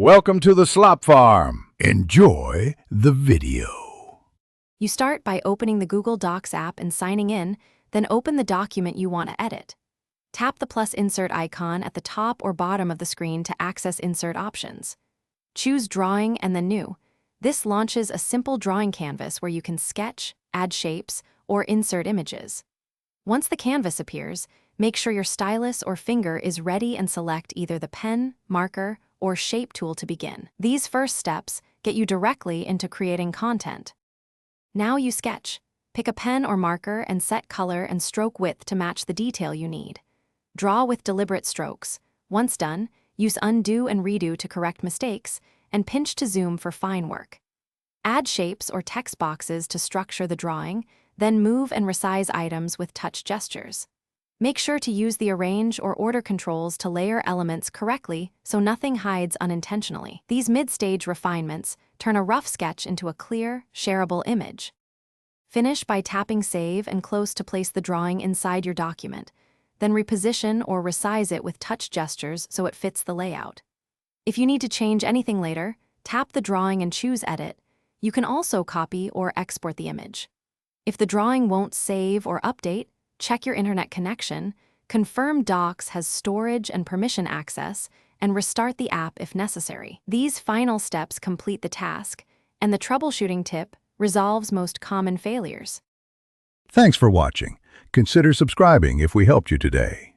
Welcome to the Slop Farm. Enjoy the video. You start by opening the Google Docs app and signing in, then open the document you want to edit. Tap the plus insert icon at the top or bottom of the screen to access insert options. Choose Drawing and then New. This launches a simple drawing canvas where you can sketch, add shapes, or insert images. Once the canvas appears, make sure your stylus or finger is ready and select either the pen, marker, or shape tool to begin. These first steps get you directly into creating content. Now you sketch. Pick a pen or marker and set color and stroke width to match the detail you need. Draw with deliberate strokes. Once done, use undo and redo to correct mistakes, and pinch to zoom for fine work. Add shapes or text boxes to structure the drawing, then move and resize items with touch gestures. Make sure to use the arrange or order controls to layer elements correctly so nothing hides unintentionally. These mid-stage refinements turn a rough sketch into a clear, shareable image. Finish by tapping Save and close to place the drawing inside your document, then reposition or resize it with touch gestures so it fits the layout. If you need to change anything later, tap the drawing and choose Edit. You can also copy or export the image. If the drawing won't save or update, check your internet connection, confirm Docs has storage and permission access, and restart the app if necessary. These final steps complete the task, and the troubleshooting tip resolves most common failures. Thanks for watching. Consider subscribing if we helped you today.